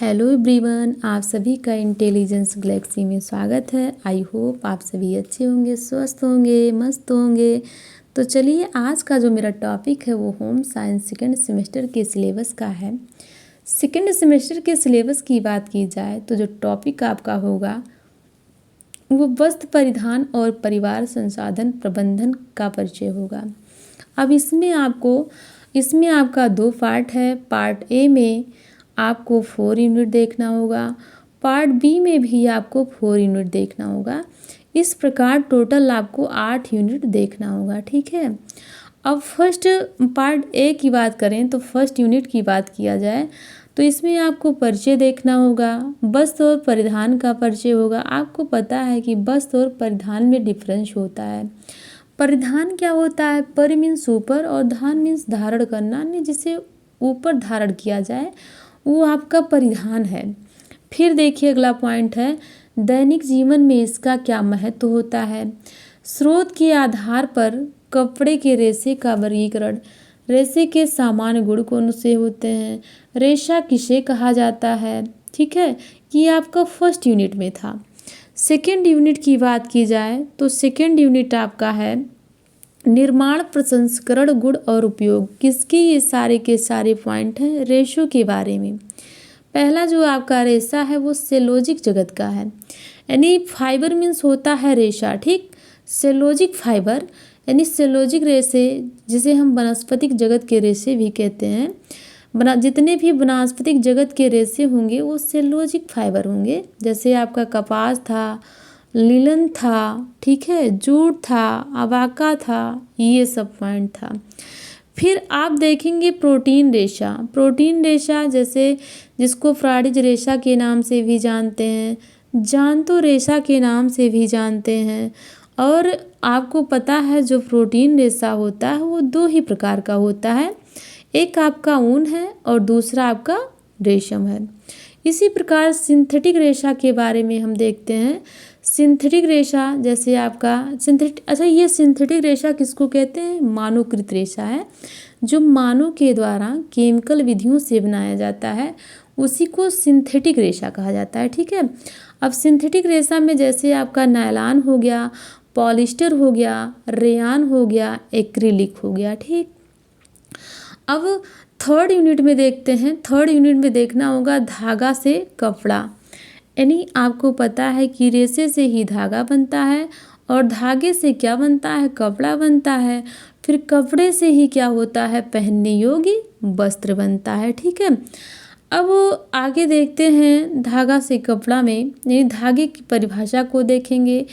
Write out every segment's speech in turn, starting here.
Hello everyone, आप सभी का इंटेलिजेंस गैलेक्सी में स्वागत है। आई होप आप सभी अच्छे होंगे, स्वस्थ होंगे, मस्त होंगे। तो चलिए, आज का जो मेरा टॉपिक है वो होम साइंस सेकेंड सेमेस्टर के सिलेबस का है। सेकेंड सेमेस्टर के सिलेबस की बात की जाए तो जो टॉपिक आपका होगा वो वस्त्र परिधान और परिवार संसाधन प्रबंधन का परिचय होगा। अब इसमें आपका 2 पार्ट है। पार्ट ए में आपको 4 यूनिट देखना होगा, पार्ट बी में भी आपको 4 यूनिट देखना होगा। इस प्रकार टोटल आपको 8 यूनिट देखना होगा, ठीक है। अब फर्स्ट पार्ट ए की बात करें तो फर्स्ट यूनिट की बात किया जाए तो इसमें आपको परिचय देखना होगा, वस्त्र और परिधान का परिचय होगा। आपको पता है कि वस्त्र और परिधान में डिफरेंस होता है। परिधान क्या होता है? परि मीन्स ऊपर और धान मीन्स धारण करना, जिसे ऊपर धारण किया जाए वो आपका परिधान है। फिर देखिए अगला पॉइंट है, दैनिक जीवन में इसका क्या महत्व होता है। स्रोत के आधार पर कपड़े के रेशे का वर्गीकरण। रेशे के सामान्य गुण कौन से होते हैं, रेशा किसे कहा जाता है, ठीक है। ये आपका फर्स्ट यूनिट में था। सेकेंड यूनिट की बात की जाए तो सेकेंड यूनिट आपका है निर्माण प्रसंस्करण गुण और उपयोग। किसके ये सारे के सारे पॉइंट हैं रेशों के बारे में। पहला जो आपका रेशा है वो सेलोजिक जगत का है, यानी फाइबर मीन्स होता है रेशा, ठीक। सेलोजिक फाइबर यानी सेलोजिक रेशे, जिसे हम वनस्पतिक जगत के रेशे भी कहते हैं। जितने भी वनस्पतिक जगत के रेशे होंगे वो सेलोजिक फाइबर होंगे। जैसे आपका कपास था, लिनन था, ठीक है, जूट था, अबाका था, ये सब पॉइंट था। फिर आप देखेंगे प्रोटीन रेशा। प्रोटीन रेशा जैसे जिसको फ्राडिज रेशा के नाम से भी जानते हैं, जानतो रेशा के नाम से भी जानते हैं। और आपको पता है जो प्रोटीन रेशा होता है वो 2 ही प्रकार का होता है, एक आपका ऊन है और दूसरा आपका रेशम है। इसी प्रकार सिंथेटिक रेशा के बारे में हम देखते हैं। सिंथेटिक रेशा जैसे आपका ये सिंथेटिक रेशा किसको कहते हैं? मानवकृत रेशा है, जो मानव के द्वारा केमिकल विधियों से बनाया जाता है, उसी को सिंथेटिक रेशा कहा जाता है, ठीक है। अब सिंथेटिक रेशा में जैसे आपका नायलॉन हो गया, पॉलिस्टर हो गया, रेयान हो गया, एक्रिलिक हो गया, ठीक। अब थर्ड यूनिट में देखते हैं। थर्ड यूनिट में देखना होगा धागा से कपड़ा, यानी आपको पता है कि रेशे से ही धागा बनता है और धागे से क्या बनता है? कपड़ा बनता है। फिर कपड़े से ही क्या होता है? पहनने योग्य वस्त्र बनता है, ठीक है। अब आगे देखते हैं धागा से कपड़ा में, यानी धागे की परिभाषा को देखेंगे,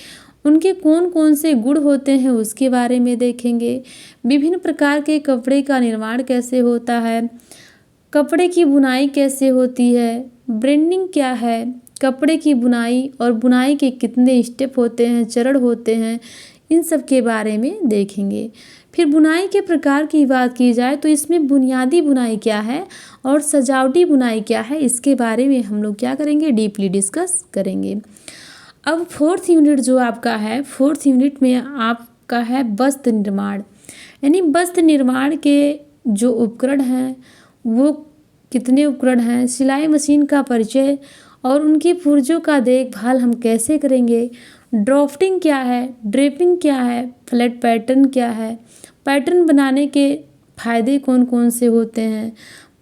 उनके कौन कौन से गुण होते हैं उसके बारे में देखेंगे। विभिन्न प्रकार के कपड़े का निर्माण कैसे होता है, कपड़े की बुनाई कैसे होती है, ब्रेंडिंग क्या है, कपड़े की बुनाई और बुनाई के कितने स्टेप होते हैं, चरण होते हैं, इन सब के बारे में देखेंगे। फिर बुनाई के प्रकार की बात की जाए तो इसमें बुनियादी बुनाई क्या है और सजावटी बुनाई क्या है, इसके बारे में हम लोग क्या करेंगे? डीपली डिस्कस करेंगे। अब फोर्थ यूनिट जो आपका है, फोर्थ यूनिट में आपका है वस्त्र निर्माण, यानी वस्त्र निर्माण के जो उपकरण हैं वो कितने उपकरण हैं, सिलाई मशीन का परिचय और उनकी पुर्जों का देखभाल हम कैसे करेंगे, ड्राफ्टिंग क्या है, ड्रेपिंग क्या है, फ्लैट पैटर्न क्या है, पैटर्न बनाने के फायदे कौन कौन से होते हैं,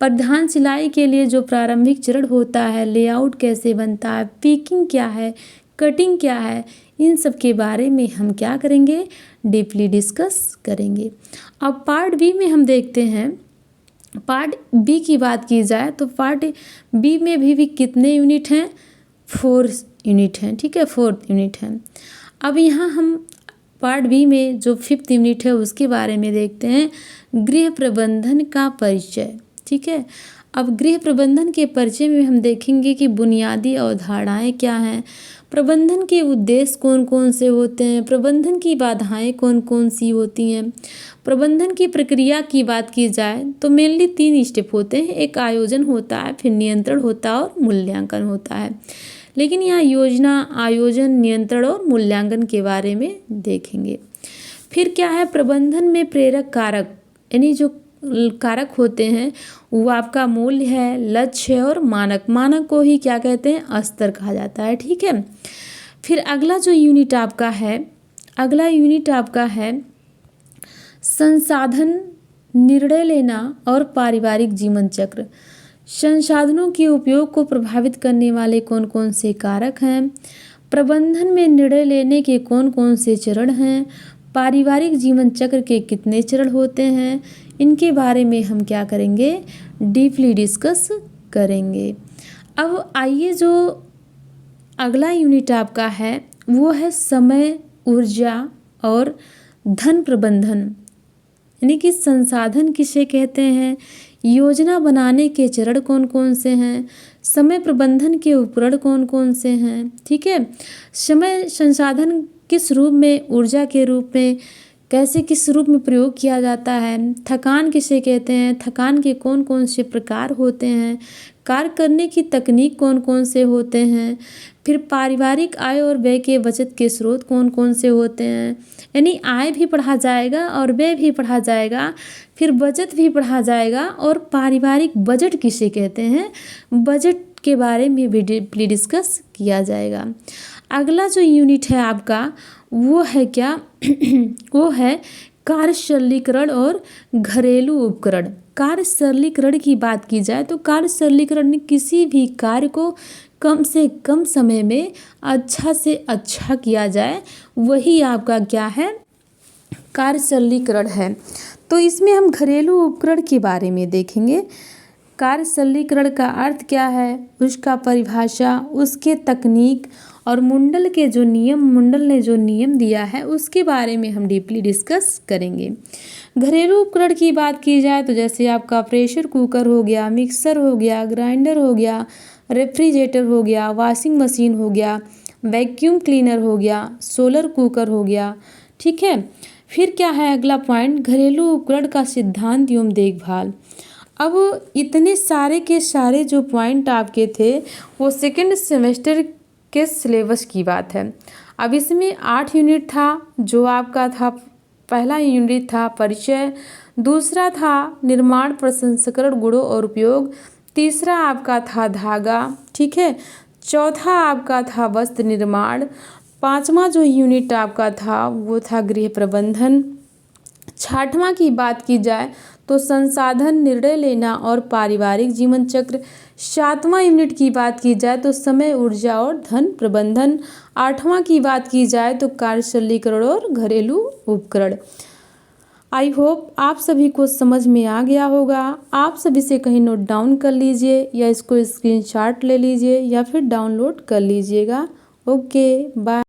परिधान सिलाई के लिए जो प्रारंभिक चरण होता है, लेआउट कैसे बनता है, पीकिंग क्या है, कटिंग क्या है, इन सब के बारे में हम क्या करेंगे? डीपली डिस्कस करेंगे। अब पार्ट बी में हम देखते हैं। पार्ट बी की बात की जाए तो पार्ट बी में भी कितने यूनिट हैं? 4 यूनिट हैं, ठीक है, 4 यूनिट हैं। अब यहाँ हम पार्ट बी में जो 5th यूनिट है उसके बारे में देखते हैं, गृह प्रबंधन का परिचय, ठीक है। अब गृह प्रबंधन के परिचय में हम देखेंगे कि बुनियादी अवधारणाएं क्या हैं, प्रबंधन के उद्देश्य कौन कौन से होते हैं, प्रबंधन की बाधाएं कौन कौन सी होती हैं। प्रबंधन की प्रक्रिया की बात की जाए तो मेनली 3 स्टेप होते हैं, एक आयोजन होता है, फिर नियंत्रण होता है और मूल्यांकन होता है। लेकिन यहाँ योजना, आयोजन, नियंत्रण और मूल्यांकन के बारे में देखेंगे। फिर क्या है? प्रबंधन में प्रेरक कारक, यानी जो कारक होते हैं वो आपका मूल्य है, लक्ष्य है और मानक। मानक को ही क्या कहते हैं, स्तर कहा जाता है। ठीक है, फिर अगला जो यूनिट आपका है, अगला यूनिट आपका है संसाधन, निर्णय लेना और पारिवारिक जीवन चक्र। संसाधनों के उपयोग को प्रभावित करने वाले कौन कौन से कारक हैं, प्रबंधन में निर्णय लेने के कौन कौन से चरण हैं, पारिवारिक जीवन चक्र के कितने चरण होते हैं, इनके बारे में हम क्या करेंगे, डीपली डिस्कस करेंगे। अब आइए जो अगला यूनिट आपका है वो है समय, ऊर्जा और धन प्रबंधन, यानी कि संसाधन किसे कहते हैं, योजना बनाने के चरण कौन कौन से हैं, समय प्रबंधन के उपकरण कौन कौन से हैं। ठीक है, समय संसाधन किस रूप में, ऊर्जा के रूप में, कैसे किस रूप में प्रयोग किया जाता है, थकान किसे कहते हैं, थकान के कौन कौन से प्रकार होते हैं, कार्य करने की तकनीक कौन कौन से होते हैं, फिर पारिवारिक आय और व्यय के बचत के स्रोत कौन कौन से होते हैं, यानी आय भी पढ़ा जाएगा और व्यय भी पढ़ा जाएगा, फिर बचत भी पढ़ा जाएगा और पारिवारिक बजट किसे कहते हैं, बजट के बारे में भी डीपली डिस्कस किया जाएगा। अगला जो यूनिट है आपका वो है क्या वो है कार्य सरलीकरण और घरेलू उपकरण। कार्य सरलीकरण की बात की जाए तो कार्य सरलीकरण में किसी भी कार्य को कम से कम समय में अच्छा से अच्छा किया जाए, वही आपका क्या है, कार्य सरलीकरण है। तो इसमें हम घरेलू उपकरण के बारे में देखेंगे। कार्य सरलीकरण का अर्थ क्या है, उसका परिभाषा, उसके तकनीक और मुंडल ने जो नियम दिया है उसके बारे में हम डीपली डिस्कस करेंगे। घरेलू उपकरण की बात की जाए तो जैसे आपका प्रेशर कुकर हो गया, मिक्सर हो गया, ग्राइंडर हो गया, रेफ्रिजरेटर हो गया, वॉशिंग मशीन हो गया, वैक्यूम क्लीनर हो गया, सोलर कुकर हो गया। ठीक है, फिर क्या है अगला पॉइंट, घरेलू उपकरण का सिद्धांत एवं देखभाल। अब इतने सारे के सारे जो पॉइंट आपके थे वो सेकेंड सेमेस्टर के सिलेबस की बात है। अब इसमें 8 यूनिट था, जो आपका था पहला यूनिट था परिचय, दूसरा था निर्माण प्रसंस्करण गुणों और उपयोग, तीसरा आपका था धागा। ठीक है, चौथा आपका था वस्त्र निर्माण, पांचवा जो यूनिट आपका था वो था गृह प्रबंधन, छठवां की बात की जाए तो संसाधन, निर्णय लेना और पारिवारिक जीवन चक्र, सातवां यूनिट की बात की जाए तो समय, ऊर्जा और धन प्रबंधन, आठवां की बात की जाए तो कार्य सरलीकरण और घरेलू उपकरण। आई होप आप सभी को समझ में आ गया होगा। आप सभी से कहीं नोट डाउन कर लीजिए या इसको स्क्रीनशॉट ले लीजिए या फिर डाउनलोड कर लीजिएगा। Okay bye.